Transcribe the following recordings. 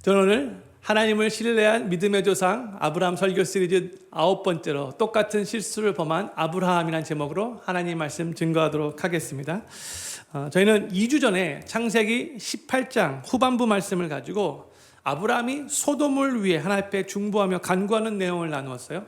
저는 오늘 하나님을 신뢰한 믿음의 조상 아브라함 설교 시리즈 9번째로 똑같은 실수를 범한 아브라함이라는 제목으로 하나님 말씀 증거하도록 하겠습니다. 저희는 2주 전에 창세기 18장 후반부 말씀을 가지고 아브라함이 소돔을 위해 하나님 앞에 중보하며 간구하는 내용을 나누었어요.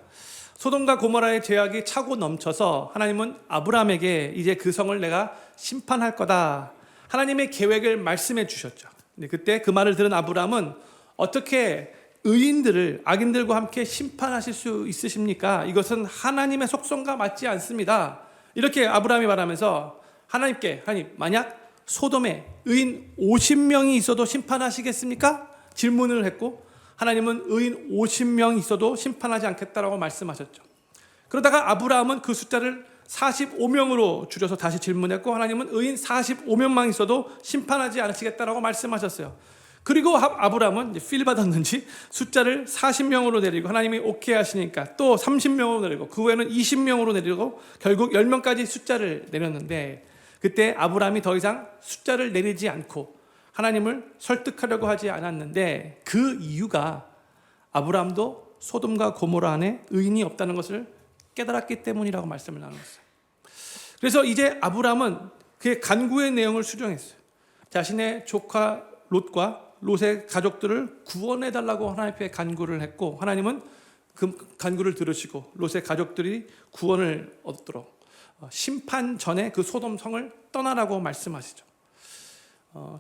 소돔과 고모라의 죄악이 차고 넘쳐서 하나님은 아브라함에게 이제 그 성을 내가 심판할 거다, 하나님의 계획을 말씀해 주셨죠. 근데 그때 그 말을 들은 아브라함은 어떻게 의인들을 악인들과 함께 심판하실 수 있으십니까? 이것은 하나님의 속성과 맞지 않습니다. 이렇게 아브라함이 말하면서 하나님께, 하나님, 만약 소돔에 의인 50명이 있어도 심판하시겠습니까? 질문을 했고, 하나님은 의인 50명 있어도 심판하지 않겠다라고 말씀하셨죠. 그러다가 아브라함은 그 숫자를 45명으로 줄여서 다시 질문했고, 하나님은 의인 45명만 있어도 심판하지 않으시겠다라고 말씀하셨어요. 그리고 아브라함은 필 받았는지 숫자를 40명으로 내리고, 하나님이 오케이 하시니까 또 30명으로 내리고, 그 후에는 20명으로 내리고 결국 10명까지 숫자를 내렸는데, 그때 아브라함이 더 이상 숫자를 내리지 않고 하나님을 설득하려고 하지 않았는데, 그 이유가 아브라함도 소돔과 고모라 안에 의인이 없다는 것을 깨달았기 때문이라고 말씀을 나눴어요. 그래서 이제 아브라함은 그의 간구의 내용을 수정했어요. 자신의 조카 롯과 롯의 가족들을 구원해달라고 하나님 앞에 간구를 했고, 하나님은 그 간구를 들으시고 롯의 가족들이 구원을 얻도록 심판 전에 그 소돔 성을 떠나라고 말씀하시죠.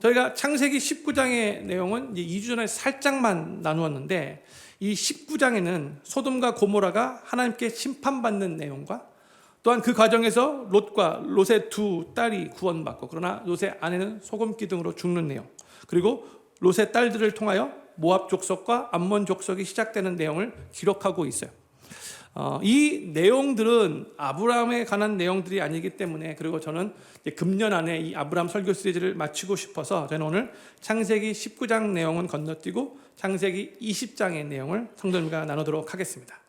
저희가 창세기 19장의 내용은 이제 2주 전에 살짝만 나누었는데, 이 19장에는 소돔과 고모라가 하나님께 심판받는 내용과, 또한 그 과정에서 롯과 롯의 두 딸이 구원받고, 그러나 롯의 아내는 소금기둥으로 죽는 내용, 그리고 롯의 딸들을 통하여 모압 족속과 암몬 족속이 시작되는 내용을 기록하고 있어요. 이 내용들은 아브라함에 관한 내용들이 아니기 때문에, 그리고 저는 금년 안에 이 아브라함 설교 시리즈를 마치고 싶어서 저는 오늘 창세기 19장 내용은 건너뛰고 창세기 20장의 내용을 성도님과 나누도록 하겠습니다.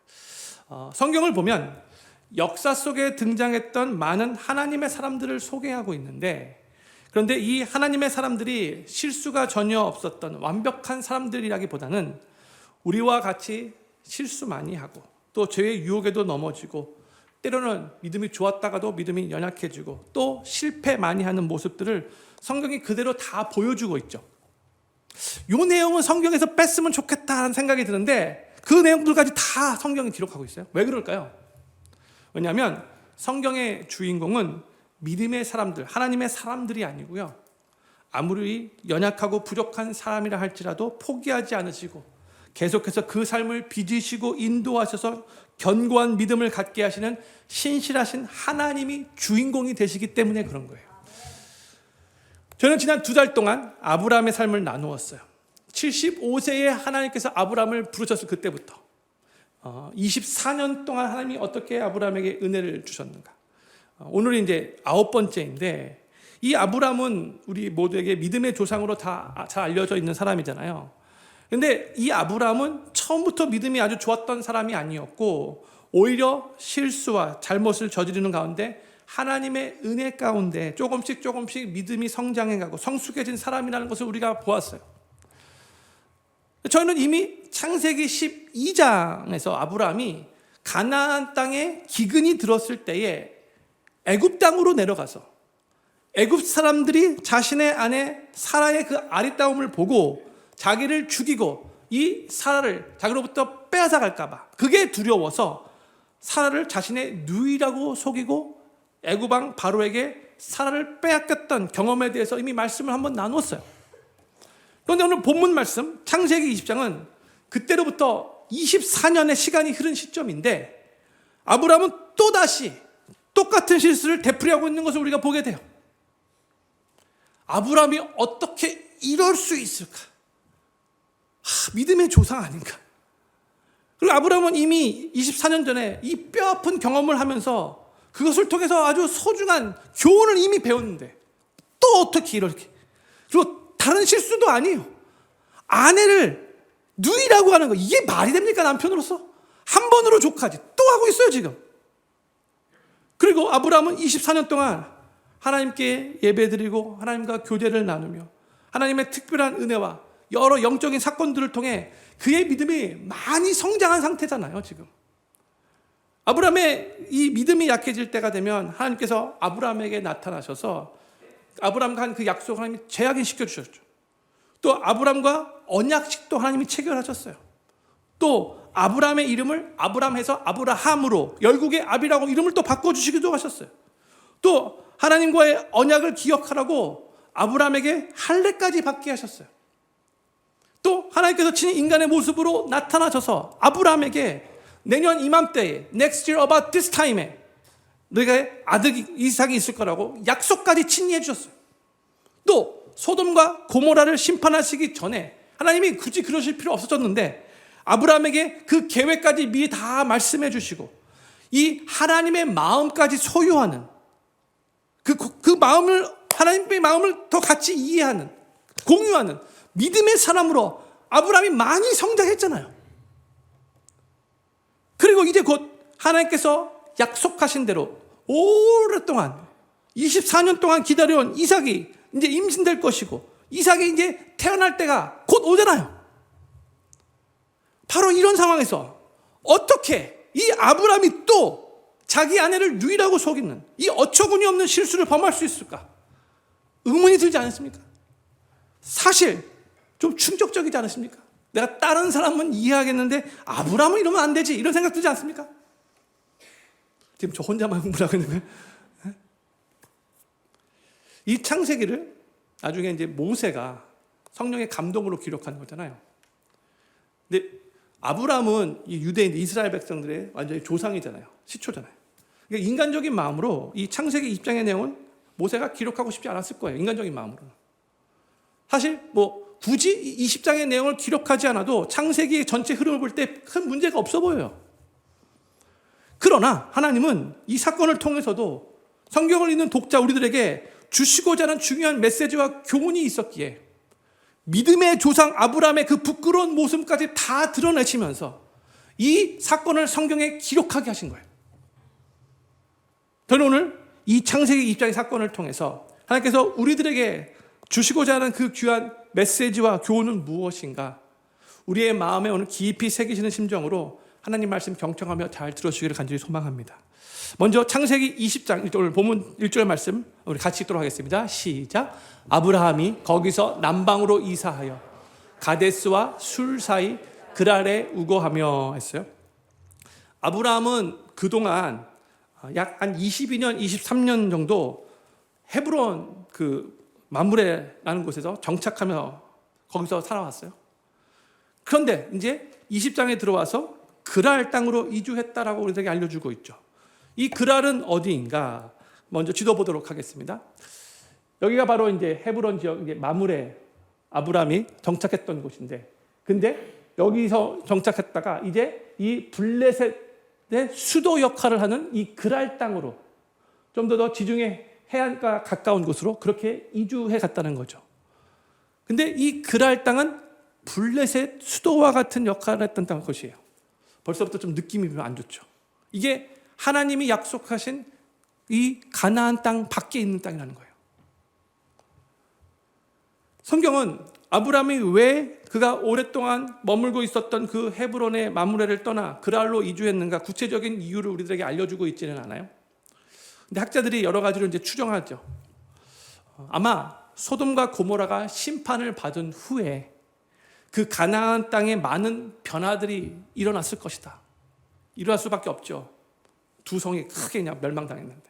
성경을 보면 역사 속에 등장했던 많은 하나님의 사람들을 소개하고 있는데, 그런데 이 하나님의 사람들이 실수가 전혀 없었던 완벽한 사람들이라기보다는 우리와 같이 실수 많이 하고, 또 죄의 유혹에도 넘어지고, 때로는 믿음이 좋았다가도 믿음이 연약해지고, 또 실패 많이 하는 모습들을 성경이 그대로 다 보여주고 있죠. 이 내용은 성경에서 뺐으면 좋겠다는 생각이 드는데, 그 내용들까지 다 성경이 기록하고 있어요. 왜 그럴까요? 왜냐하면 성경의 주인공은 믿음의 사람들, 하나님의 사람들이 아니고요, 아무리 연약하고 부족한 사람이라 할지라도 포기하지 않으시고 계속해서 그 삶을 빚으시고 인도하셔서 견고한 믿음을 갖게 하시는 신실하신 하나님이 주인공이 되시기 때문에 그런 거예요. 저는 지난 2달 동안 아브라함의 삶을 나누었어요. 75세에 하나님께서 아브라함을 부르셨을 그때부터 24년 동안 하나님이 어떻게 아브라함에게 은혜를 주셨는가. 오늘이 이제 9번째인데, 이 아브라함은 우리 모두에게 믿음의 조상으로 다 잘 알려져 있는 사람이잖아요. 근데 이 아브라함은 처음부터 믿음이 아주 좋았던 사람이 아니었고, 오히려 실수와 잘못을 저지르는 가운데 하나님의 은혜 가운데 조금씩 믿음이 성장해가고 성숙해진 사람이라는 것을 우리가 보았어요. 저희는 이미 창세기 12장에서 아브라함이 가나안 땅에 기근이 들었을 때에 애굽 땅으로 내려가서 애굽 사람들이 자신의 아내 사라의 그 아리따움을 보고 자기를 죽이고 이 사라를 자기로부터 빼앗아 갈까봐, 그게 두려워서 사라를 자신의 누이라고 속이고 애굽 왕 바로에게 사라를 빼앗겼던 경험에 대해서 이미 말씀을 한번 나눴어요. 그런데 오늘 본문 말씀 창세기 20장은 그때로부터 24년의 시간이 흐른 시점인데, 아브라함은 또다시 똑같은 실수를 되풀이하고 있는 것을 우리가 보게 돼요. 아브라함이 어떻게 이럴 수 있을까? 믿음의 조상 아닌가? 그리고 아브라함은 이미 24년 전에 이 뼈아픈 경험을 하면서 그것을 통해서 아주 소중한 교훈을 이미 배웠는데, 또 어떻게 이렇게, 그리고 다른 실수도 아니에요. 아내를 누이라고 하는 거, 이게 말이 됩니까? 남편으로서 한 번으로 족하지 또 하고 있어요 지금. 그리고 아브라함은 24년 동안 하나님께 예배드리고 하나님과 교제를 나누며 하나님의 특별한 은혜와 여러 영적인 사건들을 통해 그의 믿음이 많이 성장한 상태잖아요, 지금. 아브라함의 이 믿음이 약해질 때가 되면 하나님께서 아브라함에게 나타나셔서 아브라함과 한 그 약속을 하나님이 재확인시켜 주셨죠. 또 아브라함과 언약식도 하나님이 체결하셨어요. 또 아브라함의 이름을 아브라함에서 아브라함으로 열국의 아비라고 이름을 또 바꿔주시기도 하셨어요. 또 하나님과의 언약을 기억하라고 아브라함에게 할례까지 받게 하셨어요. 또 하나님께서 친히 인간의 모습으로 나타나셔서 아브라함에게 내년 이맘때에 next year about this time에 너희가 아들 이삭이 있을 거라고 약속까지 친히 해주셨어요. 또 소돔과 고모라를 심판하시기 전에 하나님이 굳이 그러실 필요 없어졌는데 아브라함에게 그 계획까지 미리 다 말씀해 주시고 이 하나님의 마음까지 소유하는 그 마음을 하나님의 마음을 더 같이 이해하는 공유하는 믿음의 사람으로 아브라함이 많이 성장했잖아요. 그리고 이제 곧 하나님께서 약속하신 대로 오랫동안 24년 동안 기다려온 이삭이 이제 임신될 것이고 이삭이 이제 태어날 때가 곧 오잖아요. 바로 이런 상황에서 어떻게 이 아브라함이 또 자기 아내를 누이라고 속이는 이 어처구니 없는 실수를 범할 수 있을까? 의문이 들지 않습니까? 사실 좀 충격적이지 않으십니까? 내가 다른 사람은 이해하겠는데 아브라함은 이러면 안 되지 이런 생각 들지 않습니까? 지금 저 혼자만 흥분하고 있는 거예요? 이 창세기를 나중에 이제 모세가 성령의 감동으로 기록하는 거잖아요. 근데 아브라함은 이 유대인 이스라엘 백성들의 완전히 조상이잖아요. 시초잖아요. 그러니까 인간적인 마음으로 이 창세기 입장의 내용은 모세가 기록하고 싶지 않았을 거예요. 인간적인 마음으로는. 사실 뭐 굳이 이 20장의 내용을 기록하지 않아도 창세기의 전체 흐름을 볼 때 큰 문제가 없어 보여요. 그러나 하나님은 이 사건을 통해서도 성경을 읽는 독자 우리들에게 주시고자 하는 중요한 메시지와 교훈이 있었기에 믿음의 조상 아브라함의 그 부끄러운 모습까지 다 드러내시면서 이 사건을 성경에 기록하게 하신 거예요. 저는 오늘 이 창세기 입장의 사건을 통해서 하나님께서 우리들에게 주시고자 하는 그 귀한 메시지와 교훈은 무엇인가? 우리의 마음에 오늘 깊이 새기시는 심정으로 하나님 말씀 경청하며 잘 들어주시기를 간절히 소망합니다. 먼저 창세기 20장 오늘 본문 1절 말씀 우리 같이 읽도록 하겠습니다. 시작. 아브라함이 거기서 남방으로 이사하여 가데스와 술 사이 그랄에 우거하며 했어요. 아브라함은 그동안 약 한 22년, 23년 정도 헤브론 그 마므레라는 곳에서 정착하며 거기서 살아왔어요. 그런데 이제 20장에 들어와서 그랄 땅으로 이주했다라고 우리에게 알려주고 있죠. 이 그랄은 어디인가? 먼저 지도 보도록 하겠습니다. 여기가 바로 이제 헤브론 지역, 이제 마므레 아브라함이 정착했던 곳인데, 근데 여기서 정착했다가 이제 이 블레셋의 수도 역할을 하는 이 그랄 땅으로 좀 더 지중해 해안가 가까운 곳으로 그렇게 이주해 갔다는 거죠. 근데 이 그랄 땅은 블레셋 수도와 같은 역할을 했던 곳이에요. 벌써부터 좀 느낌이 안 좋죠. 이게 하나님이 약속하신 이 가나안 땅 밖에 있는 땅이라는 거예요. 성경은 아브라함이 왜 그가 오랫동안 머물고 있었던 그 헤브론의 마므레를 떠나 그랄로 이주했는가 구체적인 이유를 우리들에게 알려주고 있지는 않아요. 근데 학자들이 여러 가지로 이제 추정하죠. 아마 소돔과 고모라가 심판을 받은 후에 그 가나안 땅에 많은 변화들이 일어났을 것이다. 일어날 수밖에 없죠. 두 성이 크게 그냥 멸망당했는데.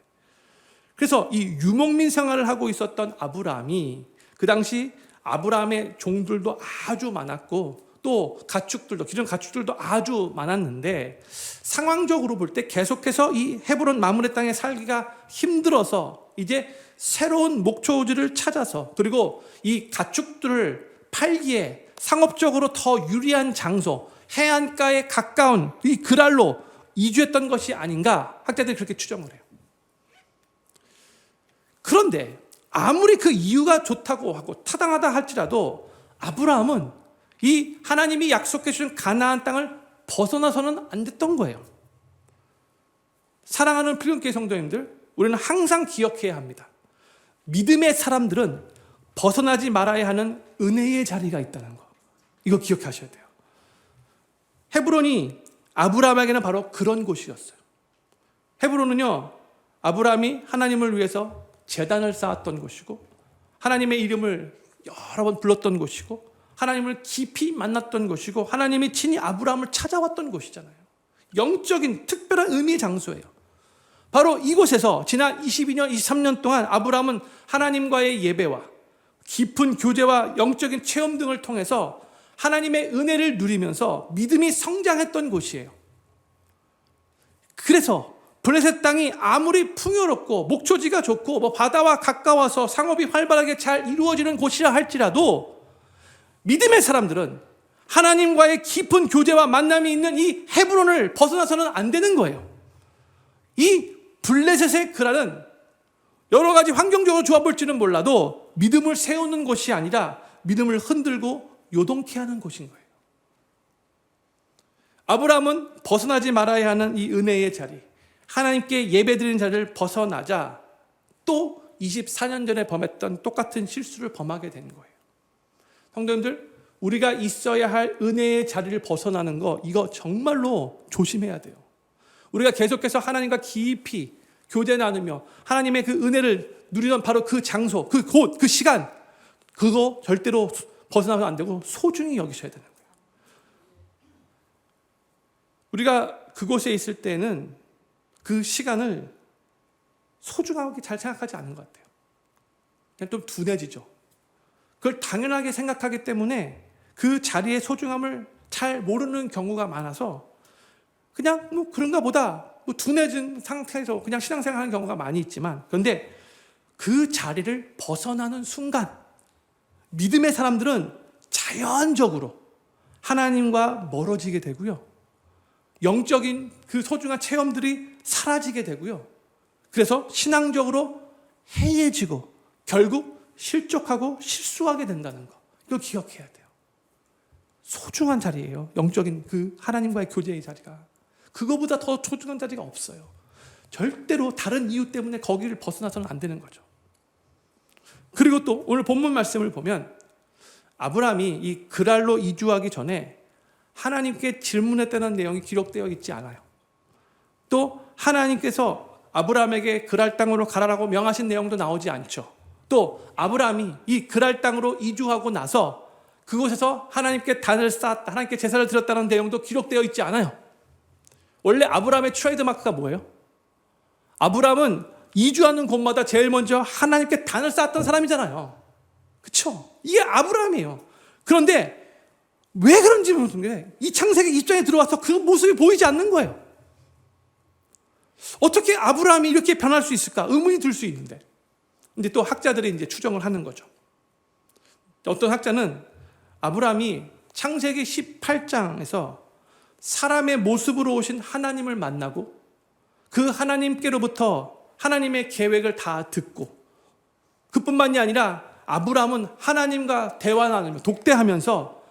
그래서 이 유목민 생활을 하고 있었던 아브라함이 그 당시 아브라함의 종들도 아주 많았고 또 가축들도 기존 가축들도 아주 많았는데 상황적으로 볼 때 계속해서 이 헤브론 마므레 땅에 살기가 힘들어서 이제 새로운 목초지를 찾아서 그리고 이 가축들을 팔기에 상업적으로 더 유리한 장소 해안가에 가까운 이 그랄로 이주했던 것이 아닌가 학자들이 그렇게 추정을 해요. 그런데 아무리 그 이유가 좋다고 하고 타당하다 할지라도 아브라함은 이 하나님이 약속해 주신 가나안 땅을 벗어나서는 안 됐던 거예요. 사랑하는 필름교회 성도님들, 우리는 항상 기억해야 합니다. 믿음의 사람들은 벗어나지 말아야 하는 은혜의 자리가 있다는 거. 이거 기억하셔야 돼요. 헤브론이 아브라함에게는 바로 그런 곳이었어요. 헤브론은요, 아브라함이 하나님을 위해서 제단을 쌓았던 곳이고, 하나님의 이름을 여러 번 불렀던 곳이고, 하나님을 깊이 만났던 곳이고, 하나님이 친히 아브라함을 찾아왔던 곳이잖아요. 영적인 특별한 의미의 장소예요. 바로 이곳에서 지난 22년, 23년 동안 아브라함은 하나님과의 예배와 깊은 교제와 영적인 체험 등을 통해서 하나님의 은혜를 누리면서 믿음이 성장했던 곳이에요. 그래서 블레셋 땅이 아무리 풍요롭고 목초지가 좋고 뭐 바다와 가까워서 상업이 활발하게 잘 이루어지는 곳이라 할지라도 믿음의 사람들은 하나님과의 깊은 교제와 만남이 있는 이 헤브론을 벗어나서는 안 되는 거예요. 이 블레셋의 그라는 여러 가지 환경적으로 좋아 볼지는 몰라도 믿음을 세우는 곳이 아니라 믿음을 흔들고 요동케 하는 곳인 거예요. 아브라함은 벗어나지 말아야 하는 이 은혜의 자리, 하나님께 예배드리는 자리를 벗어나자 또 24년 전에 범했던 똑같은 실수를 범하게 된 거예요. 성도님들, 우리가 있어야 할 은혜의 자리를 벗어나는 거, 이거 정말로 조심해야 돼요. 우리가 계속해서 하나님과 깊이 교제 나누며 하나님의 그 은혜를 누리던 바로 그 장소, 그 곳, 그 시간, 그거 절대로 벗어나면 안 되고 소중히 여기셔야 되는 거예요. 우리가 그곳에 있을 때는 그 시간을 소중하게 잘 생각하지 않는 것 같아요. 그냥 좀 둔해지죠. 그걸 당연하게 생각하기 때문에 그 자리의 소중함을 잘 모르는 경우가 많아서 그냥 뭐 그런가 보다 뭐 둔해진 상태에서 그냥 신앙생활하는 경우가 많이 있지만, 그런데 그 자리를 벗어나는 순간 믿음의 사람들은 자연적으로 하나님과 멀어지게 되고요, 영적인 그 소중한 체험들이 사라지게 되고요, 그래서 신앙적으로 해이해지고 결국 실족하고 실수하게 된다는 거, 이거 기억해야 돼요. 소중한 자리예요. 영적인 그 하나님과의 교제의 자리가. 그거보다 더 소중한 자리가 없어요. 절대로 다른 이유 때문에 거기를 벗어나서는 안 되는 거죠. 그리고 또 오늘 본문 말씀을 보면 아브라함이 이 그랄로 이주하기 전에 하나님께 질문했다는 내용이 기록되어 있지 않아요. 또 하나님께서 아브라함에게 그랄 땅으로 가라라고 명하신 내용도 나오지 않죠. 또 아브라함이 이 그랄 땅으로 이주하고 나서 그곳에서 하나님께 단을 쌓았다, 하나님께 제사를 드렸다는 내용도 기록되어 있지 않아요. 원래 아브라함의 트레이드마크가 뭐예요? 아브라함은 이주하는 곳마다 제일 먼저 하나님께 단을 쌓았던 사람이잖아요. 그렇죠? 이게 아브라함이에요. 그런데 왜 그런지 모르는 게 이 창세기 입장에 들어와서 그 모습이 보이지 않는 거예요. 어떻게 아브라함이 이렇게 변할 수 있을까? 의문이 들 수 있는데. 근데 또 학자들이 이제 추정을 하는 거죠. 어떤 학자는 아브라함이 창세기 18장에서 사람의 모습으로 오신 하나님을 만나고 그 하나님께로부터 하나님의 계획을 다 듣고, 그뿐만이 아니라 아브라함은 하나님과 대화 나누며 독대하면서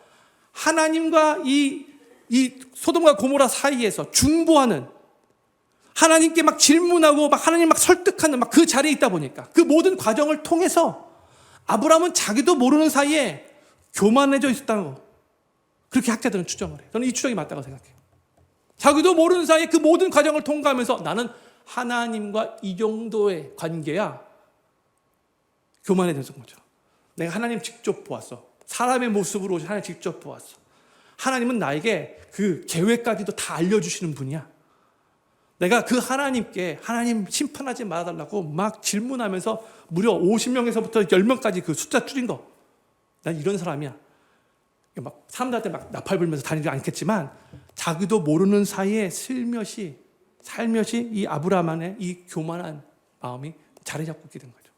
하나님과 이 소돔과 고모라 사이에서 중보하는, 하나님께 막 질문하고 막 하나님 막 설득하는 막 그 자리에 있다 보니까 그 모든 과정을 통해서 아브라함은 자기도 모르는 사이에 교만해져 있었다고, 그렇게 학자들은 추정을 해요. 저는 이 추정이 맞다고 생각해요. 자기도 모르는 사이에 그 모든 과정을 통과하면서 나는 하나님과 이 정도의 관계야, 교만해졌던 거죠. 내가 하나님 직접 보았어. 사람의 모습으로 오신 하나님 직접 보았어. 하나님은 나에게 그 계획까지도 다 알려주시는 분이야. 내가 그 하나님께 하나님 심판하지 말아달라고 막 질문하면서 무려 50명에서부터 10명까지 그 숫자 줄인 거. 난 이런 사람이야. 막 사람들한테 막 나팔 불면서 다니지 않겠지만 자기도 모르는 사이에 살며시 이 아브라함 안에 이 교만한 마음이 자리 잡고 있게 된 거죠.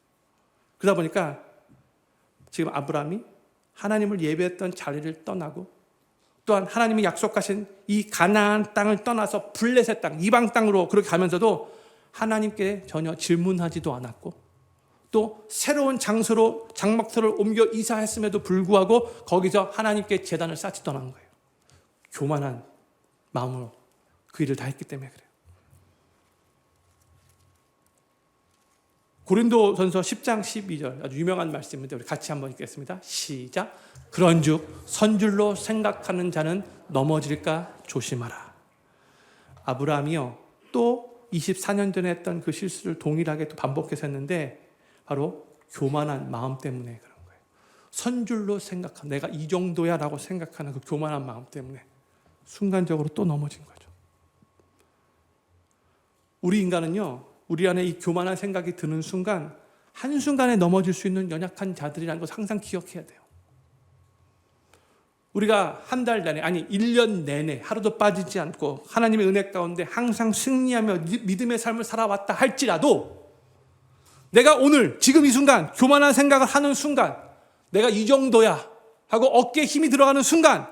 그러다 보니까 지금 아브라함이 하나님을 예배했던 자리를 떠나고, 또한 하나님이 약속하신 이 가나안 땅을 떠나서 블레셋 땅, 이방 땅으로 그렇게 가면서도 하나님께 전혀 질문하지도 않았고, 또 새로운 장소로 장막터를 옮겨 이사했음에도 불구하고 거기서 하나님께 제단을 쌓지 떠난 거예요. 교만한 마음으로 그 일을 다 했기 때문에 그래요. 고린도전서 10장 12절 아주 유명한 말씀인데 우리 같이 한번 읽겠습니다. 시작. 그런즉 선줄로 생각하는 자는 넘어질까 조심하라. 아브라함이요 또 24년 전에 했던 그 실수를 동일하게 또 반복해서 했는데 바로 교만한 마음 때문에 그런 거예요. 선줄로 생각하는, 내가 이 정도야 라고 생각하는 그 교만한 마음 때문에 순간적으로 또 넘어진 거죠. 우리 인간은요, 우리 안에 이 교만한 생각이 드는 순간 한순간에 넘어질 수 있는 연약한 자들이라는 것을 항상 기억해야 돼요. 우리가 한 달 내내, 아니 1년 내내 하루도 빠지지 않고 하나님의 은혜 가운데 항상 승리하며 믿음의 삶을 살아왔다 할지라도 내가 오늘 지금 이 순간 교만한 생각을 하는 순간 내가 이 정도야 하고 어깨에 힘이 들어가는 순간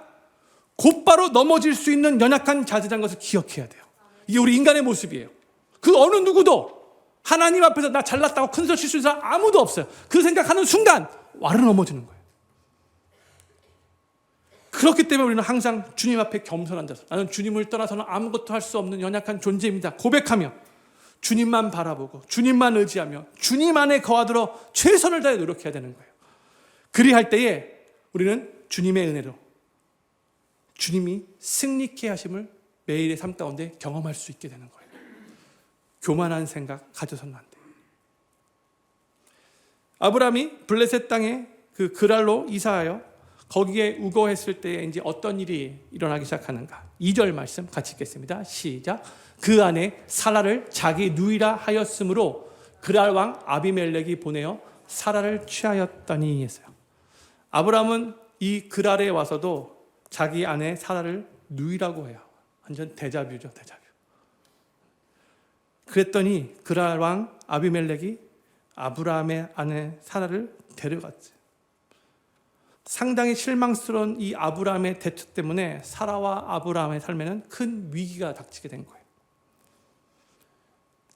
곧바로 넘어질 수 있는 연약한 자들이라는 것을 기억해야 돼요. 이게 우리 인간의 모습이에요. 그 어느 누구도 하나님 앞에서 나 잘났다고 큰 소리 칠 수 있는 사람 아무도 없어요. 그 생각하는 순간 와르 넘어지는 거예요. 그렇기 때문에 우리는 항상 주님 앞에 겸손한 자세, 나는 주님을 떠나서는 아무것도 할 수 없는 연약한 존재입니다 고백하며 주님만 바라보고 주님만 의지하며 주님 안에 거하도록 최선을 다해 노력해야 되는 거예요. 그리할 때에 우리는 주님의 은혜로 주님이 승리케 하심을 매일의 삶 가운데 경험할 수 있게 되는 거예요. 교만한 생각 가져서는 안 돼요. 아브라함이 블레셋 땅에 그 그랄로 이사하여 거기에 우거했을 때에 이제 어떤 일이 일어나기 시작하는가? 2절 말씀 같이 읽겠습니다. 시작. 그 안에 사라를 자기 누이라 하였으므로 그랄 왕 아비멜렉이 보내어 사라를 취하였더니 했어요. 아브라함은 이 그랄에 와서도 자기 아내 사라를 누이라고 해요. 완전 데자뷰죠, 데자뷰. 그랬더니 그랄 왕 아비멜렉이 아브라함의 아내 사라를 데려갔어요. 상당히 실망스러운 이 아브라함의 대처 때문에 사라와 아브라함의 삶에는 큰 위기가 닥치게 된 거예요.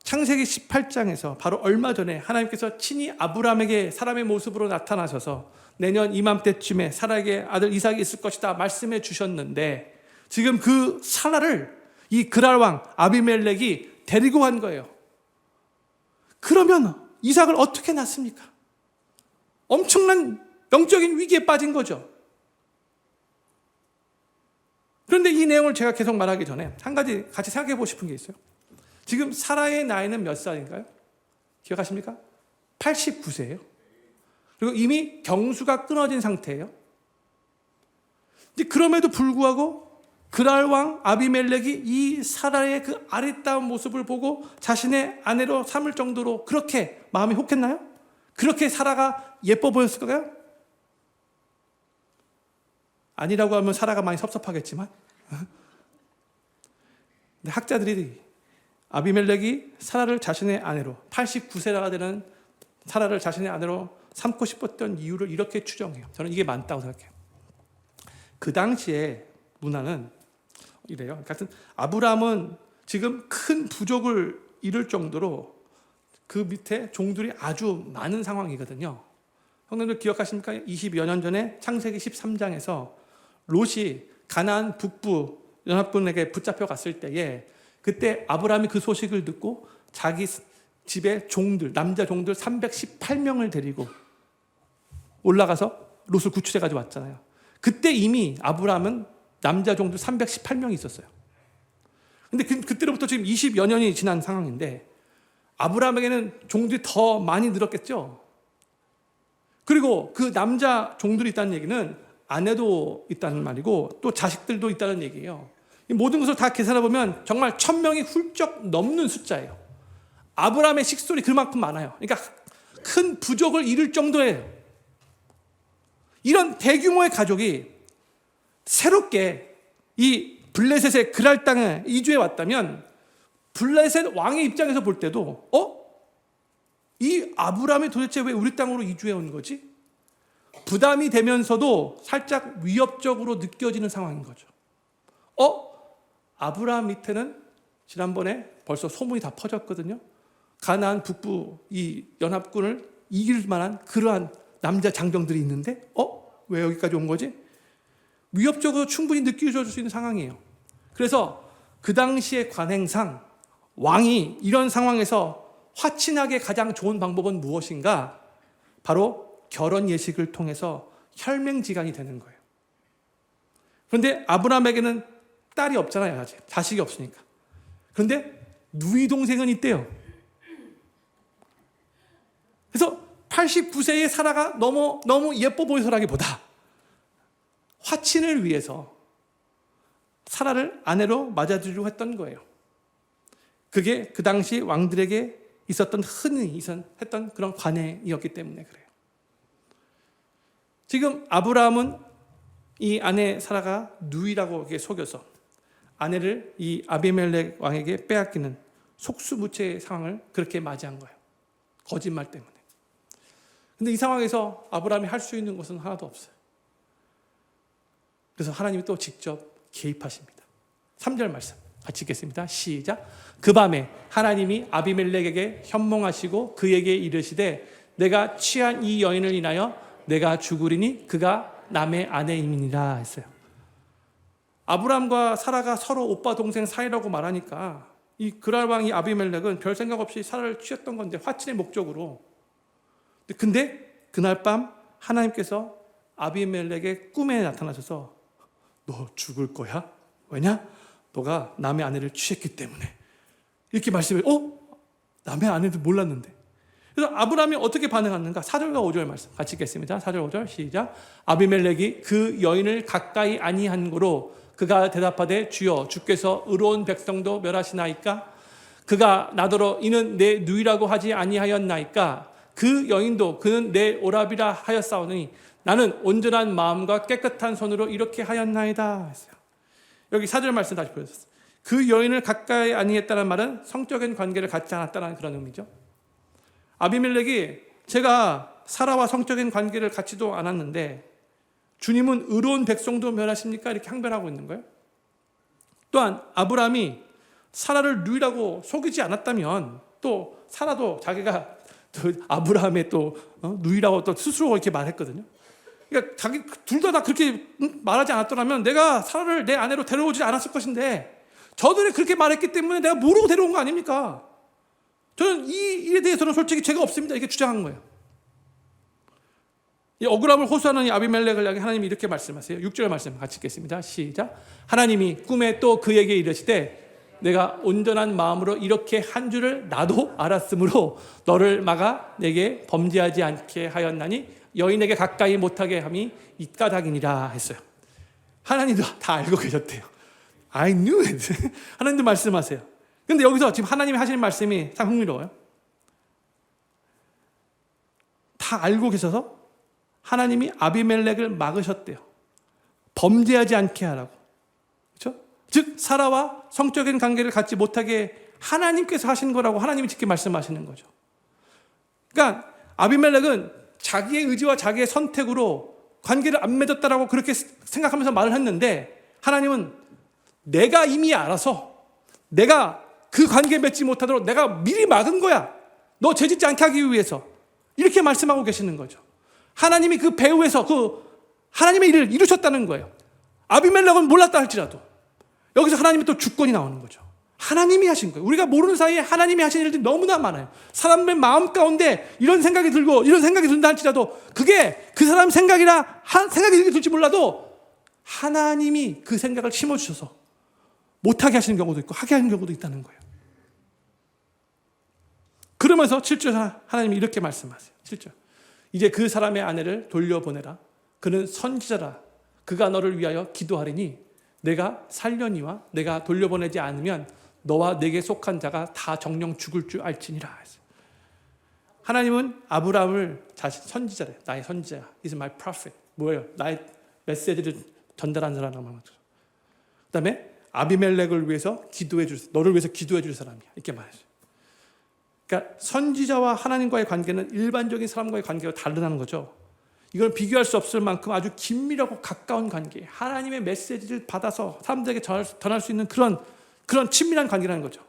창세기 18장에서 바로 얼마 전에 하나님께서 친히 아브라함에게 사람의 모습으로 나타나셔서 내년 이맘때쯤에 사라에게 아들 이삭이 있을 것이다 말씀해 주셨는데 지금 그 사라를 이 그랄 왕 아비멜렉이 데리고 간 거예요. 그러면 이삭을 어떻게 낳습니까? 엄청난 영적인 위기에 빠진 거죠. 그런데 이 내용을 제가 계속 말하기 전에 한 가지 같이 생각해 보고 싶은 게 있어요. 지금 사라의 나이는 몇 살인가요? 기억하십니까? 89세예요. 그리고 이미 경수가 끊어진 상태예요. 근데 그럼에도 불구하고 그랄 왕 아비멜렉이 이 사라의 그 아리따운 모습을 보고 자신의 아내로 삼을 정도로 그렇게 마음이 혹했나요? 그렇게 사라가 예뻐 보였을까요? 아니라고 하면 사라가 많이 섭섭하겠지만 근데 학자들이 아비멜렉이 사라를 자신의 아내로 89세가 되는 사라를 자신의 아내로 삼고 싶었던 이유를 이렇게 추정해요. 저는 이게 많다고 생각해요. 그 당시에 문화는 이래요. 같은 아브라함은 지금 큰 부족을 이룰 정도로 그 밑에 종들이 아주 많은 상황이거든요. 형님들 기억하십니까? 20여 년 전에 창세기 13장에서 롯이 가나안 북부 연합군에게 붙잡혀 갔을 때에 그때 아브라함이 그 소식을 듣고 자기 집에 종들, 남자 종들 318명을 데리고 올라가서 롯을 구출해 가지고 왔잖아요. 그때 이미 아브라함은 남자 종들 318명이 있었어요. 근데 그때로부터 지금 20여 년이 지난 상황인데 아브라함에게는 종들이 더 많이 늘었겠죠. 그리고 그 남자 종들이 있다는 얘기는 아내도 있다는 말이고 또 자식들도 있다는 얘기예요. 이 모든 것을 다 계산해 보면 정말 1000명이 훌쩍 넘는 숫자예요. 아브라함의 식솔이 그만큼 많아요. 그러니까 큰 부족을 이룰 정도예요. 이런 대규모의 가족이 새롭게 이 블레셋의 그랄 땅에 이주해 왔다면 블레셋 왕의 입장에서 볼 때도 이 아브라함이 도대체 왜 우리 땅으로 이주해 온 거지? 부담이 되면서도 살짝 위협적으로 느껴지는 상황인 거죠. 아브라함 밑에는 지난번에 벌써 소문이 다 퍼졌거든요. 가나안 북부 이 연합군을 이길 만한 그러한 남자 장병들이 있는데 왜 여기까지 온 거지? 위협적으로 충분히 느껴질 수 있는 상황이에요. 그래서 그 당시의 관행상 왕이 이런 상황에서 화친하게 가장 좋은 방법은 무엇인가? 바로 결혼 예식을 통해서 혈맹지간이 되는 거예요. 그런데 아브라함에게는 딸이 없잖아요. 아직 자식이 없으니까. 그런데 누이 동생은 있대요. 그래서 89세의 사라가 너무 예뻐 보여서라기보다 화친을 위해서 사라를 아내로 맞아주려고 했던 거예요. 그게 그 당시 왕들에게 있었던 흔히 했던 그런 관행이었기 때문에 그래요. 지금 아브라함은 이 아내 사라가 누이라고 이렇게 속여서 아내를 이 아비멜렉 왕에게 빼앗기는 속수무책의 상황을 그렇게 맞이한 거예요. 거짓말 때문에. 근데 이 상황에서 아브라함이 할 수 있는 것은 하나도 없어요. 그래서 하나님이 또 직접 개입하십니다. 3절 말씀 같이 읽겠습니다. 시작. 그 밤에 하나님이 아비멜렉에게 현몽하시고 그에게 이르시되 내가 취한 이 여인을 인하여 내가 죽으리니 그가 남의 아내임이니라 했어요. 아브람과 사라가 서로 오빠 동생 사이라고 말하니까 이 그랄 왕이 아비멜렉은 별 생각 없이 사라를 취했던 건데 화친의 목적으로. 근데 그날 밤 하나님께서 아비멜렉의 꿈에 나타나셔서 너 죽을 거야? 왜냐? 너가 남의 아내를 취했기 때문에. 이렇게 말씀해. 남의 아내도 몰랐는데. 그래서 아브라함이 어떻게 반응하는가? 4절과 5절 말씀 같이 읽겠습니다. 4절 5절 시작. 아비멜렉이 그 여인을 가까이 아니한 고로 그가 대답하되 주여 주께서 의로운 백성도 멸하시나이까? 그가 나더러 이는 내 누이라고 하지 아니하였나이까? 그 여인도 그는 내 오라비라 하였사오니 나는 온전한 마음과 깨끗한 손으로 이렇게 하였나이다 했어요. 여기 4절 말씀 다시 보여줬어요. 그 여인을 가까이 아니했다는 말은 성적인 관계를 갖지 않았다는 그런 의미죠. 아비멜렉이 제가 사라와 성적인 관계를 갖지도 않았는데 주님은 의로운 백성도 멸하십니까? 이렇게 항변하고 있는 거예요. 또한 아브라함이 사라를 누이라고 속이지 않았다면 또 사라도 자기가 아브라함의 또 누이라고 또 스스로 이렇게 말했거든요. 그러니까 자기 둘 다 그렇게 말하지 않았더라면 내가 사라를 내 아내로 데려오지 않았을 것인데 저들이 그렇게 말했기 때문에 내가 모르고 데려온 거 아닙니까? 저는 이 일에 대해서는 솔직히 죄가 없습니다. 이렇게 주장한 거예요. 이 억울함을 호소하는 이 아비멜렉을 향해 하나님이 이렇게 말씀하세요. 6절 말씀 같이 읽겠습니다. 시작. 하나님이 꿈에 또 그에게 이르시되 내가 온전한 마음으로 이렇게 한 줄을 나도 알았으므로 너를 막아 내게 범죄하지 않게 하였나니 여인에게 가까이 못하게 함이 이 까닭이니라 했어요. 하나님도 다 알고 계셨대요. I knew it. 하나님도 말씀하세요. 근데 여기서 지금 하나님이 하시는 말씀이 참 흥미로워요. 다 알고 계셔서 하나님이 아비멜렉을 막으셨대요. 범죄하지 않게 하라고. 그렇죠? 즉 사라와 성적인 관계를 갖지 못하게 하나님께서 하신 거라고 하나님이 직접 말씀하시는 거죠. 그러니까 아비멜렉은 자기의 의지와 자기의 선택으로 관계를 안 맺었다라고 그렇게 생각하면서 말을 했는데 하나님은 내가 이미 알아서 내가 그 관계 맺지 못하도록 내가 미리 막은 거야. 너 죄짓지 않게 하기 위해서. 이렇게 말씀하고 계시는 거죠. 하나님이 그 배후에서 그 하나님의 일을 이루셨다는 거예요. 아비멜렉은 몰랐다 할지라도 여기서 하나님의 또 주권이 나오는 거죠. 하나님이 하신 거예요. 우리가 모르는 사이에 하나님이 하신 일들이 너무나 많아요. 사람의 마음 가운데 이런 생각이 들고 이런 생각이 든다 할지라도 그게 그 사람 생각이 이렇게 들지 몰라도 하나님이 그 생각을 심어주셔서 못하게 하시는 경우도 있고 하게 하는 경우도 있다는 거예요. 그러면서 7절 하나님이 이렇게 말씀하세요. 7절. 이제 그 사람의 아내를 돌려보내라. 그는 선지자라. 그가 너를 위하여 기도하리니 내가 살려니와 내가 돌려보내지 않으면 너와 내게 속한 자가 다 정령 죽을 줄 알지니라. 하나님은 아브라함을 자신 선지자래. 나의 선지자야. He's my prophet. 뭐예요? 나의 메시지를 전달한 사람. 그다음에 아비멜렉을 위해서 기도해 줄, 너를 위해서 기도해 줄 사람이야. 이렇게 말했어요. 그러니까 선지자와 하나님과의 관계는 일반적인 사람과의 관계가 다르다는 거죠. 이걸 비교할 수 없을 만큼 아주 긴밀하고 가까운 관계, 하나님의 메시지를 받아서 사람들에게 전할 수 있는 그런 친밀한 관계라는 거죠.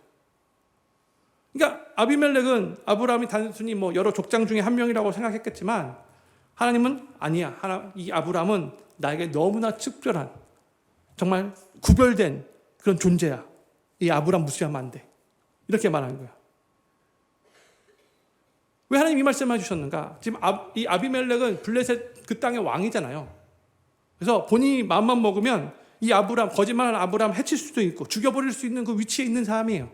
그러니까 아비멜렉은 아브라함이 단순히 여러 족장 중에 한 명이라고 생각했겠지만 하나님은 아니야. 이 아브라함은 나에게 너무나 특별한 정말 구별된 그런 존재야. 이 아브라함 무시하면 안 돼. 이렇게 말하는 거야. 왜 하나님 이 말씀을 해주셨는가? 지금 이 아비멜렉은 블레셋 그 땅의 왕이잖아요. 그래서 본인이 마음만 먹으면 이 거짓말하는 아브라함 해칠 수도 있고 죽여버릴 수 있는 그 위치에 있는 사람이에요.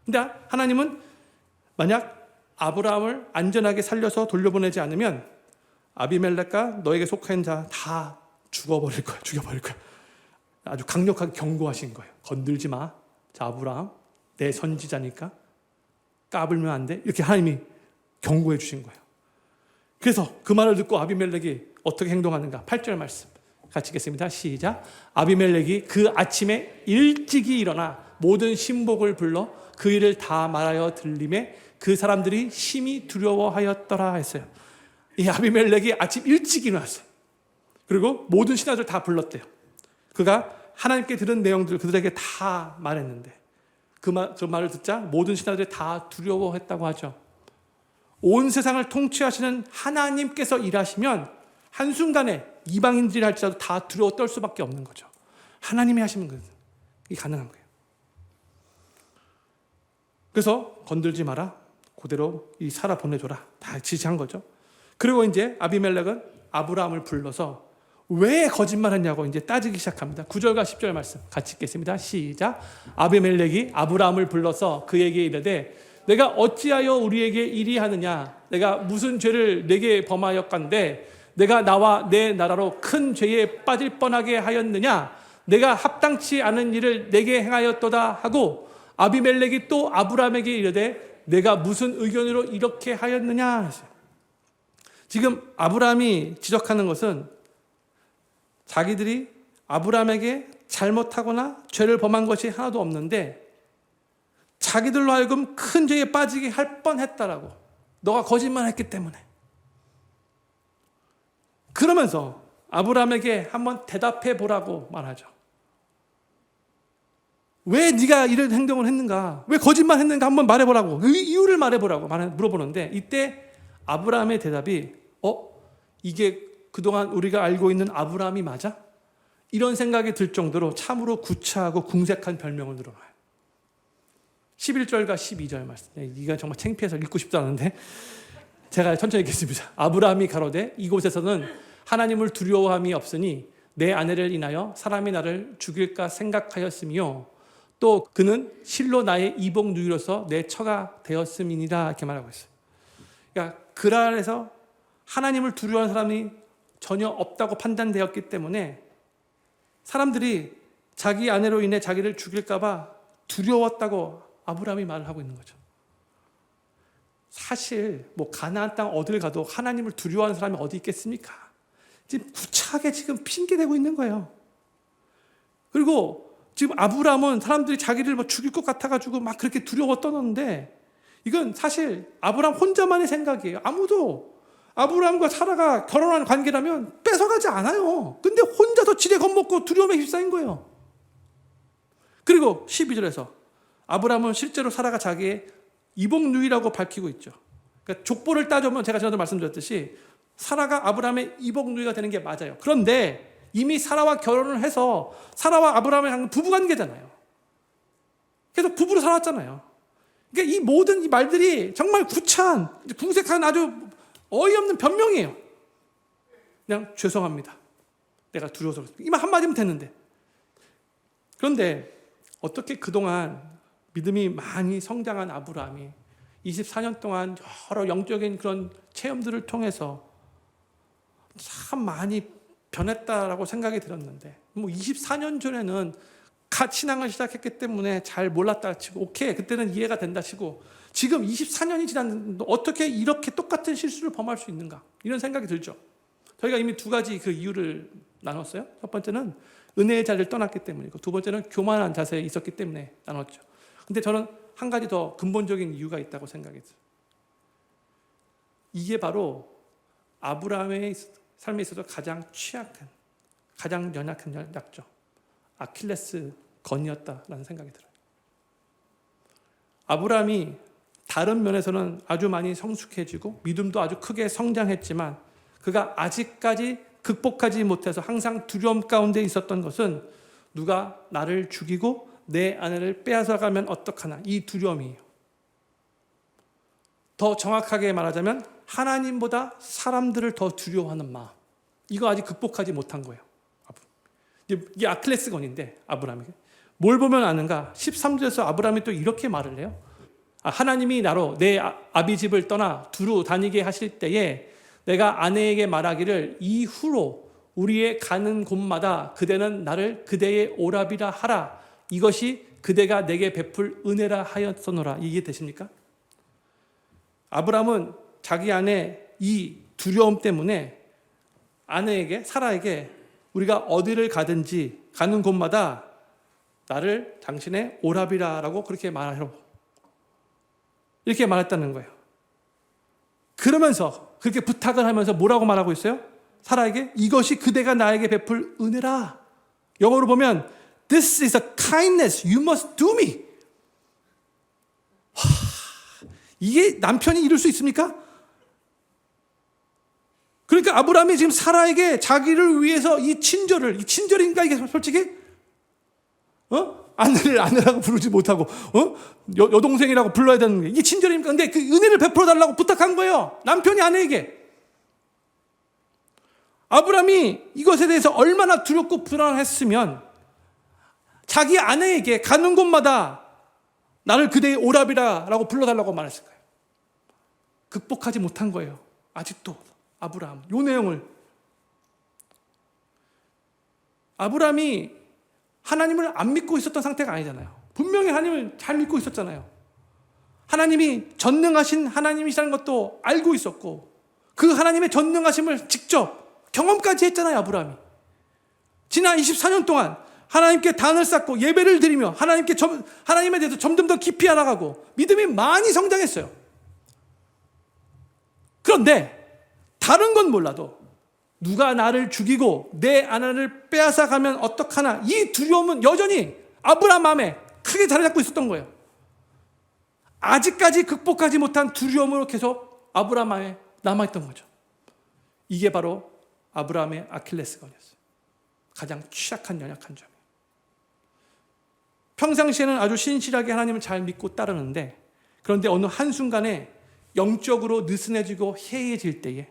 근데 하나님은 만약 아브라함을 안전하게 살려서 돌려보내지 않으면 아비멜렉과 너에게 속한 자 다 죽여버릴 거야. 아주 강력하게 경고하신 거예요. 건들지 마. 자, 아브라함, 내 선지자니까 까불면 안 돼. 이렇게 하나님이 경고해 주신 거예요. 그래서 그 말을 듣고 아비멜렉이 어떻게 행동하는가? 8절 말씀 같이 읽겠습니다. 시작. 아비멜렉이 그 아침에 일찍이 일어나 모든 신복을 불러 그 일을 다 말하여 들림에 그 사람들이 심히 두려워하였더라 했어요. 이 아비멜렉이 아침 일찍 일어났어요. 그리고 모든 신하들 다 불렀대요. 그가 하나님께 들은 내용들을 그들에게 다 말했는데 그 말을 듣자 모든 신하들이 다 두려워했다고 하죠. 온 세상을 통치하시는 하나님께서 일하시면 한순간에 이방인들이 할지라도 다 두려워 떨 수밖에 없는 거죠. 하나님이 하시는 것은 이게 가능한 거예요. 그래서 건들지 마라. 그대로 이 살아 보내줘라. 다 지시한 거죠. 그리고 이제 아비멜렉은 아브라함을 불러서 왜 거짓말했냐고 이제 따지기 시작합니다. 9절과 10절 말씀 같이 읽겠습니다. 시작. 아비멜렉이 아브라함을 불러서 그에게 이르되 내가 어찌하여 우리에게 이리 하느냐? 내가 무슨 죄를 내게 범하였건대 내가 나와 내 나라로 큰 죄에 빠질 뻔하게 하였느냐? 내가 합당치 않은 일을 내게 행하였도다 하고 아비멜렉이 또 아브라함에게 이르되 내가 무슨 의견으로 이렇게 하였느냐 했어요. 지금 아브라함이 지적하는 것은 자기들이 아브라함에게 잘못하거나 죄를 범한 것이 하나도 없는데 자기들로 하여금 큰 죄에 빠지게 할 뻔했다라고. 너가 거짓말했기 때문에. 그러면서 아브라함에게 한번 대답해 보라고 말하죠. 왜 네가 이런 행동을 했는가? 왜 거짓말했는가? 한번 말해보라고. 이유를 말해보라고 물어보는데 이때 아브라함의 대답이 이게 그동안 우리가 알고 있는 아브라함이 맞아? 이런 생각이 들 정도로 참으로 구차하고 궁색한 별명을 늘어놔요. 11절과 12절 말씀. 이가 정말 창피해서 읽고 싶지 않은데 제가 천천히 읽겠습니다. 아브라함이 가로되 이곳에서는 하나님을 두려워함이 없으니 내 아내를 인하여 사람이 나를 죽일까 생각하였으며 또 그는 실로 나의 이복 누이로서 내 처가 되었음이니라 이렇게 말하고 있어요. 그러니까 그 안에서 하나님을 두려워하는 사람이 전혀 없다고 판단되었기 때문에 사람들이 자기 아내로 인해 자기를 죽일까 봐 두려웠다고 아브라함이 말을 하고 있는 거죠. 사실 가나안 땅 어딜 가도 하나님을 두려워하는 사람이 어디 있겠습니까? 지금 구차하게 지금 핑계대고 있는 거예요. 그리고 지금 아브라함은 사람들이 자기를 죽일 것 같아가지고 막 그렇게 두려워 떠났는데 이건 사실 아브라함 혼자만의 생각이에요. 아무도 아브라함과 사라가 결혼한 관계라면 뺏어가지 않아요. 근데 혼자서 지레 겁먹고 두려움에 휩싸인 거예요. 그리고 12절에서 아브라함은 실제로 사라가 자기의 이복누이라고 밝히고 있죠. 그러니까 족보를 따져보면 제가 전에도 말씀드렸듯이 사라가 아브라함의 이복누이가 되는 게 맞아요. 그런데 이미 사라와 결혼을 해서 사라와 아브라함의 부부관계잖아요. 그래서 부부로 살았잖아요. 그러니까 이 모든 이 말들이 정말 구차한 궁색한 아주 어이없는 변명이에요. 그냥 죄송합니다. 내가 두려워서 이만 한마디면 됐는데. 그런데 어떻게 그동안 믿음이 많이 성장한 아브라함이 24년 동안 여러 영적인 그런 체험들을 통해서 참 많이 변했다라고 생각이 들었는데 24년 전에는 신앙을 시작했기 때문에 잘 몰랐다 치고 오케이 그때는 이해가 된다 치고 지금 24년이 지났는데 어떻게 이렇게 똑같은 실수를 범할 수 있는가 이런 생각이 들죠. 저희가 이미 두 가지 그 이유를 나눴어요. 첫 번째는 은혜의 자리를 떠났기 때문이고 두 번째는 교만한 자세에 있었기 때문에 나눴죠. 근데 저는 한 가지 더 근본적인 이유가 있다고 생각이 들어요. 이게 바로 아브라함의 삶에 있어서 가장 취약한, 가장 연약한 약점, 아킬레스 건이었다라는 생각이 들어요. 아브라함이 다른 면에서는 아주 많이 성숙해지고 믿음도 아주 크게 성장했지만 그가 아직까지 극복하지 못해서 항상 두려움 가운데 있었던 것은 누가 나를 죽이고 내 아내를 빼앗아가면 어떡하나 이 두려움이에요. 더 정확하게 말하자면 하나님보다 사람들을 더 두려워하는 마음. 이거 아직 극복하지 못한 거예요. 이게 아킬레스건인데 아브라함에게. 뭘 보면 아는가? 13절에서 아브라함이 또 이렇게 말을 해요. 하나님이 나로 내 아비 집을 떠나 두루 다니게 하실 때에 내가 아내에게 말하기를 이후로 우리의 가는 곳마다 그대는 나를 그대의 오라비라 하라. 이것이 그대가 내게 베풀 은혜라 하였소노라. 이게 되십니까? 아브라함은 자기 안에 이 두려움 때문에 아내에게 사라에게 우리가 어디를 가든지 가는 곳마다 나를 당신의 오라비라라고 그렇게 말하라고 이렇게 말했다는 거예요. 그러면서 그렇게 부탁을 하면서 뭐라고 말하고 있어요? 사라에게 이것이 그대가 나에게 베풀 은혜라. 영어로 보면 This is a kindness you must do me. 이게 남편이 이룰 수 있습니까? 그러니까 아브라함이 지금 사라에게 자기를 위해서 이 친절인가 이게 솔직히? 아내라고 부르지 못하고, 여동생이라고 불러야 되는 게 이게 친절입니까? 근데 그 은혜를 베풀어 달라고 부탁한 거예요. 남편이 아내에게. 아브라함이 이것에 대해서 얼마나 두렵고 불안했으면 자기 아내에게 가는 곳마다 나를 그대의 오라비라라고 불러달라고 말했을 거예요. 극복하지 못한 거예요. 아직도 아브라함. 이 내용을. 아브라함이 하나님을 안 믿고 있었던 상태가 아니잖아요. 분명히 하나님을 잘 믿고 있었잖아요. 하나님이 전능하신 하나님이시라는 것도 알고 있었고 그 하나님의 전능하심을 직접 경험까지 했잖아요. 아브라함이. 지난 24년 동안 하나님께 단을 쌓고 예배를 드리며 하나님에 대해서 점점 더 깊이 알아가고 믿음이 많이 성장했어요. 그런데 다른 건 몰라도 누가 나를 죽이고 내 아내를 빼앗아 가면 어떡하나 이 두려움은 여전히 아브라함 마음에 크게 자리 잡고 있었던 거예요. 아직까지 극복하지 못한 두려움으로 계속 아브라함 마음에 남아있던 거죠. 이게 바로 아브라함의 아킬레스건이었어요. 가장 취약한 연약한 점이에요. 평상시에는 아주 신실하게 하나님을 잘 믿고 따르는데 그런데 어느 한순간에 영적으로 느슨해지고 해이해질 때에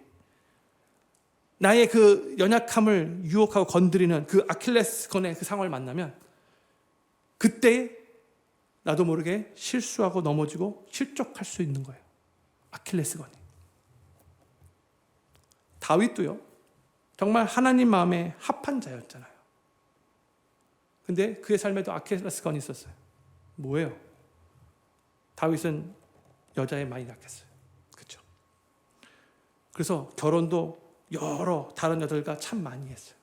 나의 그 연약함을 유혹하고 건드리는 그 아킬레스건의 그 상황을 만나면 그때 나도 모르게 실수하고 넘어지고 실족할 수 있는 거예요. 아킬레스건이. 다윗도요. 정말 하나님 마음에 합한 자였잖아요. 근데 그의 삶에도 아킬레스건이 있었어요. 뭐예요? 다윗은 여자에 많이 약했어요. 그렇죠? 그래서 결혼도 여러 다른 여자들과 참 많이 했어요.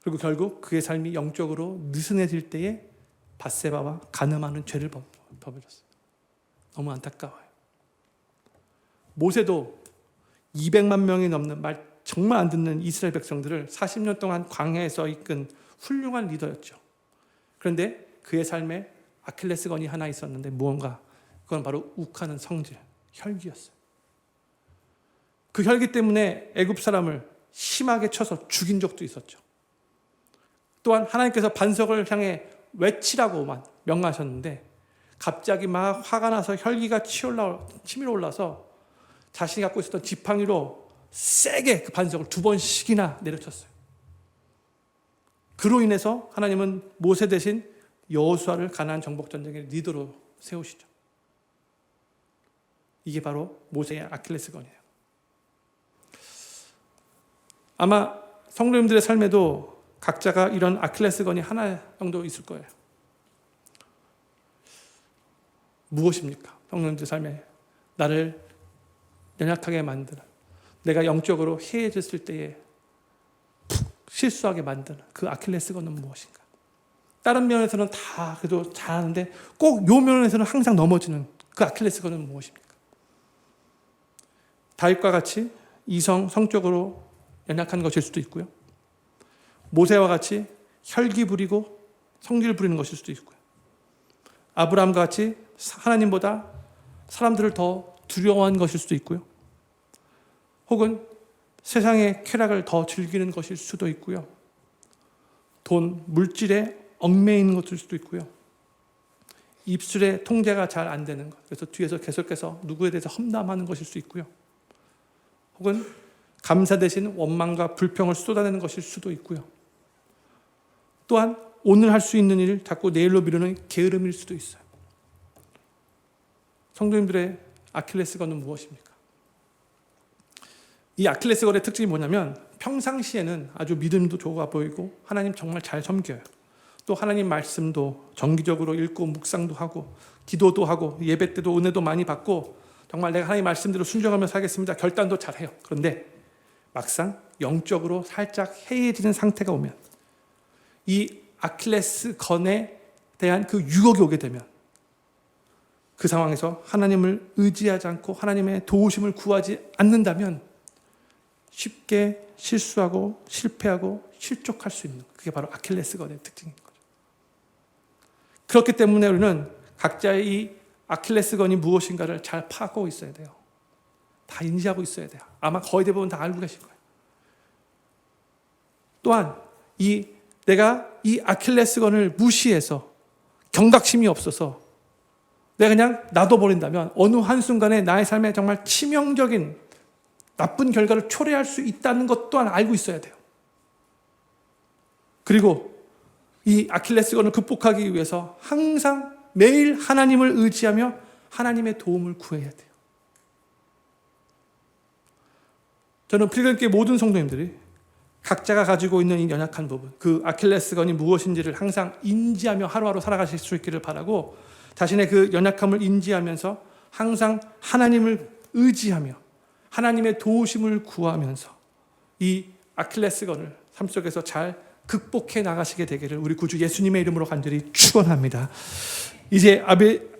그리고 결국 그의 삶이 영적으로 느슨해질 때에 밧세바와 간음하는 죄를 범해졌어요. 너무 안타까워요. 모세도 200만 명이 넘는 말 정말 안 듣는 이스라엘 백성들을 40년 동안 광야에서 이끈 훌륭한 리더였죠. 그런데 그의 삶에 아킬레스건이 하나 있었는데 무언가? 그건 바로 욱하는 성질, 혈기였어요. 그 혈기 때문에 애굽 사람을 심하게 쳐서 죽인 적도 있었죠. 또한 하나님께서 반석을 향해 외치라고만 명하셨는데 갑자기 막 화가 나서 혈기가 치밀어 올라서 자신이 갖고 있었던 지팡이로 세게 그 반석을 2번씩이나 내려쳤어요. 그로 인해서 하나님은 모세 대신 여호수아를 가나안 정복 전쟁의 리더로 세우시죠. 이게 바로 모세의 아킬레스건이에요. 아마 성도님들의 삶에도 각자가 이런 아킬레스건이 하나 정도 있을 거예요. 무엇입니까? 성도님들 삶에 나를 연약하게 만드는, 내가 영적으로 해해졌을 때에 푹 실수하게 만드는 그 아킬레스건은 무엇인가? 다른 면에서는 다 그래도 잘하는데 꼭 요 면에서는 항상 넘어지는 그 아킬레스건은 무엇입니까? 다윗과 같이 성적으로 연약한 것일 수도 있고요. 모세와 같이 혈기 부리고 성질 부리는 것일 수도 있고요. 아브라함과 같이 하나님보다 사람들을 더 두려워한 것일 수도 있고요. 혹은 세상의 쾌락을 더 즐기는 것일 수도 있고요. 돈, 물질에 얽매이는 것일 수도 있고요. 입술의 통제가 잘 안 되는 것. 그래서 뒤에서 계속해서 누구에 대해서 험담하는 것일 수 있고요. 혹은 감사 대신 원망과 불평을 쏟아내는 것일 수도 있고요. 또한 오늘 할 수 있는 일을 자꾸 내일로 미루는 게으름일 수도 있어요. 성도님들의 아킬레스건은 무엇입니까? 이 아킬레스건의 특징이 뭐냐면 평상시에는 아주 믿음도 좋아 보이고 하나님 정말 잘 섬겨요. 또 하나님 말씀도 정기적으로 읽고 묵상도 하고 기도도 하고 예배 때도 은혜도 많이 받고 정말 내가 하나님 말씀대로 순종하며 살겠습니다. 결단도 잘해요. 그런데 막상 영적으로 살짝 해이해지는 상태가 오면 이 아킬레스건에 대한 그 유혹이 오게 되면 그 상황에서 하나님을 의지하지 않고 하나님의 도우심을 구하지 않는다면 쉽게 실수하고 실패하고 실족할 수 있는, 그게 바로 아킬레스건의 특징인 거죠. 그렇기 때문에 우리는 각자의 이 아킬레스건이 무엇인가를 잘 파악하고 있어야 돼요. 다 인지하고 있어야 돼요. 아마 거의 대부분 다 알고 계실 거예요. 또한 내가 이 아킬레스건을 무시해서 경각심이 없어서 내가 그냥 놔둬버린다면 어느 한순간에 나의 삶에 정말 치명적인 나쁜 결과를 초래할 수 있다는 것 또한 알고 있어야 돼요. 그리고 이 아킬레스건을 극복하기 위해서 항상 매일 하나님을 의지하며 하나님의 도움을 구해야 돼요. 저는 필리핀교회 모든 성도님들이 각자가 가지고 있는 이 연약한 부분, 그 아킬레스건이 무엇인지를 항상 인지하며 하루하루 살아가실 수 있기를 바라고, 자신의 그 연약함을 인지하면서 항상 하나님을 의지하며 하나님의 도우심을 구하면서 이 아킬레스건을 삶 속에서 잘 극복해 나가시게 되기를 우리 구주 예수님의 이름으로 간절히 축원합니다. 이제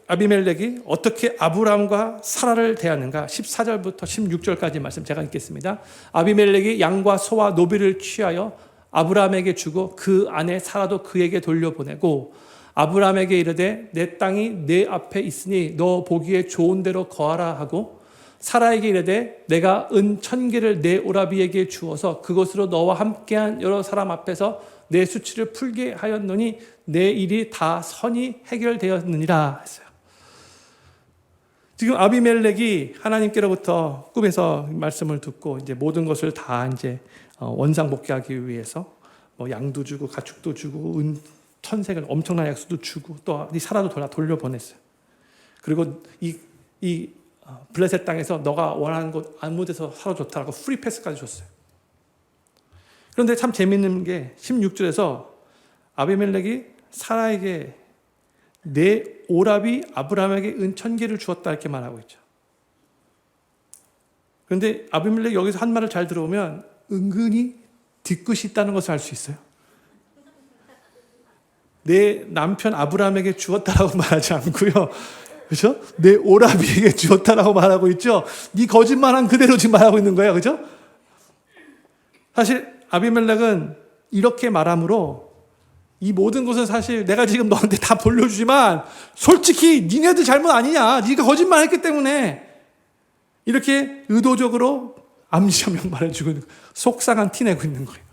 아비멜렉이 어떻게 아브람과 사라를 대하는가 14절부터 16절까지 말씀 제가 읽겠습니다. 아비멜렉이 양과 소와 노비를 취하여 아브람에게 주고 그 아내 사라도 그에게 돌려보내고 아브람에게 이르되 내 땅이 내 앞에 있으니 너 보기에 좋은 대로 거하라 하고 사라에게 이르되 내가 은 1000개를 내 오라비에게 주어서 그것으로 너와 함께한 여러 사람 앞에서 내 수치를 풀게 하였노니 내 일이 다 선히 해결되었느니라 했어요. 지금 아비멜렉이 하나님께로부터 꿈에서 말씀을 듣고 이제 모든 것을 다 이제 원상복귀하기 위해서 양도 주고 가축도 주고 은 1000색을 엄청난 약수도 주고 또 이 사라도 돌려보냈어요. 그리고 이 블레셋 땅에서 너가 원하는 곳 아무 데서 살아 좋다라고 프리 패스까지 줬어요. 그런데 참 재밌는 게 16절에서 아비멜렉이 사라에게 내 오라비 아브라함에게 은 1000개를 주었다 이렇게 말하고 있죠. 그런데 아비멜렉이 여기서 한 말을 잘 들어보면 은근히 뒤끝이 있다는 것을 알 수 있어요. 내 남편 아브라함에게 주었다라고 말하지 않고요. 그렇죠? 내 오라비에게 주었다라고 말하고 있죠. 네 거짓말한 그대로 지금 말하고 있는 거예요. 그렇죠? 사실 아비멜렉은 이렇게 말함으로 이 모든 것은 사실 내가 지금 너한테 다 돌려주지만 솔직히 니네들 잘못 아니냐. 네가 거짓말했기 때문에 이렇게 의도적으로 암시하며 말해주고 있는 거예요. 속상한 티 내고 있는 거예요.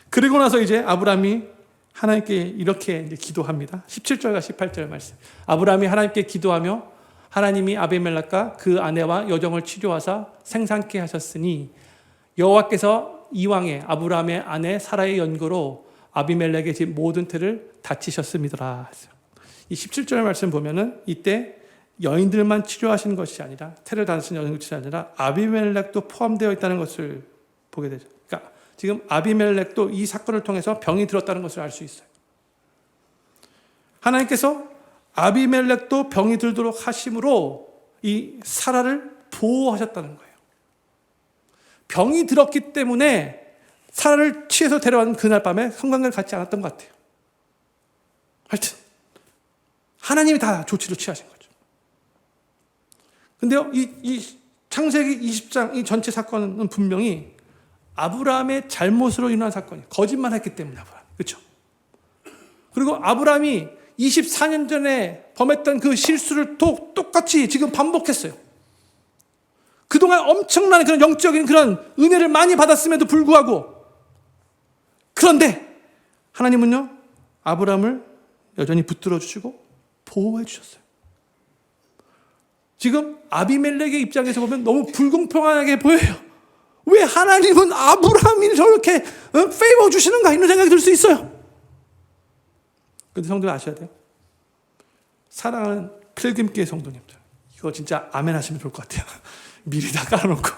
그리고 나서 이제 아브라함이 하나님께 이렇게 이제 기도합니다. 17절과 18절 말씀. 아브라함이 하나님께 기도하며 하나님이 아비멜렉과 그 아내와 여종을 치료하사 생산케 하셨으니 여호와께서 이왕에 아브라함의 아내 사라의 연고로 아비멜렉의 집 모든 틀을 다치셨습니다. 이 17절 말씀 보면은 이때 여인들만 치료하신 것이 아니라 틀을 다치신 여인들이 아니라 아비멜렉도 포함되어 있다는 것을 보게 되죠. 그러니까 지금 아비멜렉도 이 사건을 통해서 병이 들었다는 것을 알 수 있어요. 하나님께서 아비멜렉도 병이 들도록 하심으로 이 사라를 보호하셨다는 거예요. 병이 들었기 때문에 사라를 취해서 데려간 그날 밤에 성관계를 갖지 않았던 것 같아요. 하여튼 하나님이 다 조치를 취하신 거죠. 근데요, 이 창세기 20장 이 전체 사건은 분명히 아브라함의 잘못으로 일어난 사건이에요. 거짓말했기 때문에 아브라함. 그렇죠? 그리고 아브라함이 24년 전에 범했던 그 실수를 똑같이 지금 반복했어요. 그동안 엄청난 그런 영적인 그런 은혜를 많이 받았음에도 불구하고 그런데 하나님은요 아브라함을 여전히 붙들어 주시고 보호해 주셨어요. 지금 아비멜렉의 입장에서 보면 너무 불공평하게 보여요. 왜 하나님은 아브라함이 저렇게 페이버 주시는가 이런 생각이 들 수 있어요. 근데 성도님 아셔야 돼요. 사랑하는 필금교회 성도님들, 이거 진짜 아멘 하시면 좋을 것 같아요. 미리 다 깔아놓고.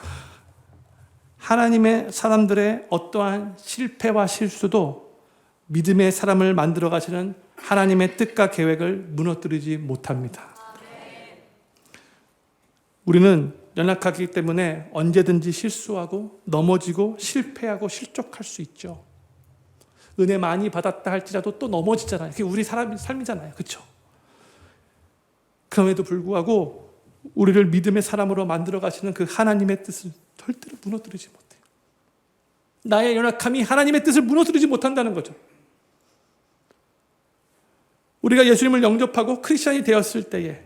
하나님의 사람들의 어떠한 실패와 실수도 믿음의 사람을 만들어 가시는 하나님의 뜻과 계획을 무너뜨리지 못합니다. 우리는 연약하기 때문에 언제든지 실수하고 넘어지고 실패하고 실족할 수 있죠. 은혜 많이 받았다 할지라도 또 넘어지잖아요. 그게 우리 삶이잖아요. 그렇죠? 그럼에도 불구하고 우리를 믿음의 사람으로 만들어 가시는 그 하나님의 뜻을 절대로 무너뜨리지 못해요. 나의 연약함이 하나님의 뜻을 무너뜨리지 못한다는 거죠. 우리가 예수님을 영접하고 크리스천이 되었을 때에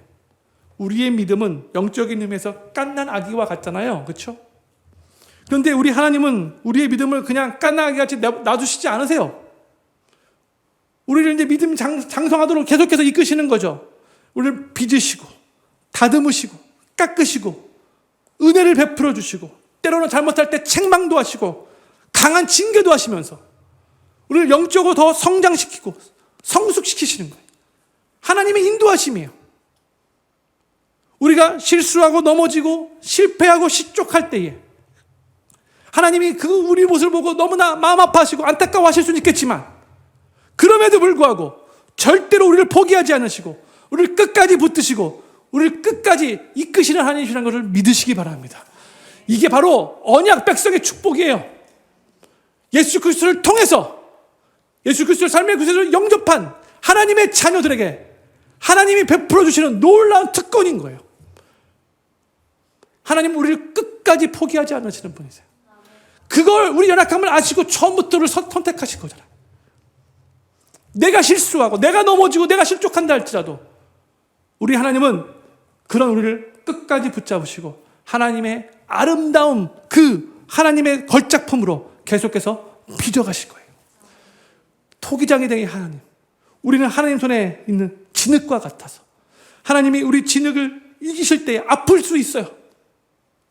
우리의 믿음은 영적인 의미에서 갓난 아기와 같잖아요. 그렇죠? 그런데 우리 하나님은 우리의 믿음을 그냥 갓난 아기같이 놔두시지 않으세요. 우리를 이제 믿음 장성하도록 계속해서 이끄시는 거죠. 우리를 빚으시고 다듬으시고 깎으시고 은혜를 베풀어 주시고 때로는 잘못할 때 책망도 하시고 강한 징계도 하시면서 우리를 영적으로 더 성장시키고 성숙시키시는 거예요. 하나님의 인도하심이에요. 우리가 실수하고 넘어지고 실패하고 실족할 때에 하나님이 그 우리 모습을 보고 너무나 마음 아파하시고 안타까워하실 수는 있겠지만 그럼에도 불구하고 절대로 우리를 포기하지 않으시고 우리를 끝까지 붙드시고 우리를 끝까지 이끄시는 하나님이라는 것을 믿으시기 바랍니다. 이게 바로 언약 백성의 축복이에요. 예수 그리스도를 통해서 예수 그리스도의 삶의 구세주를 영접한 하나님의 자녀들에게 하나님이 베풀어 주시는 놀라운 특권인 거예요. 하나님은 우리를 끝까지 포기하지 않으시는 분이세요. 그걸 우리 연약함을 아시고 처음부터를 선택하신 거잖아요. 내가 실수하고 내가 넘어지고 내가 실족한다 할지라도 우리 하나님은 그런 우리를 끝까지 붙잡으시고 하나님의 아름다움 그 하나님의 걸작품으로 계속해서 빚어가실 거예요. 토기장이 된 하나님, 우리는 하나님 손에 있는 진흙과 같아서 하나님이 우리 진흙을 이기실 때 아플 수 있어요.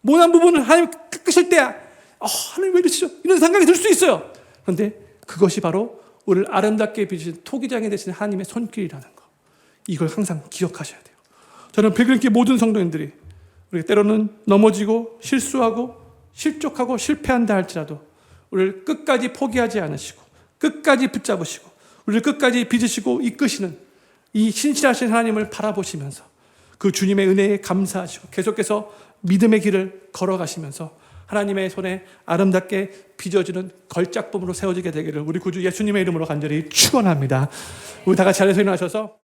모난 부분을 하나님 깎으실 때 하나님 왜 이러시죠? 이런 생각이 들 수 있어요. 그런데 그것이 바로 우리를 아름답게 빚으신 토기장이 되신 하나님의 손길이라는 거, 이걸 항상 기억하셔야 돼요. 저는 빌그림교회 모든 성도님들이 우리가 때로는 넘어지고 실수하고 실족하고 실패한다 할지라도 우리를 끝까지 포기하지 않으시고 끝까지 붙잡으시고 우리를 끝까지 빚으시고 이끄시는 이 신실하신 하나님을 바라보시면서 그 주님의 은혜에 감사하시고 계속해서 믿음의 길을 걸어가시면서 하나님의 손에 아름답게 빚어지는 걸작품으로 세워지게 되기를 우리 구주 예수님의 이름으로 간절히 축원합니다. 우리 다 같이 자리에서 일어나셔서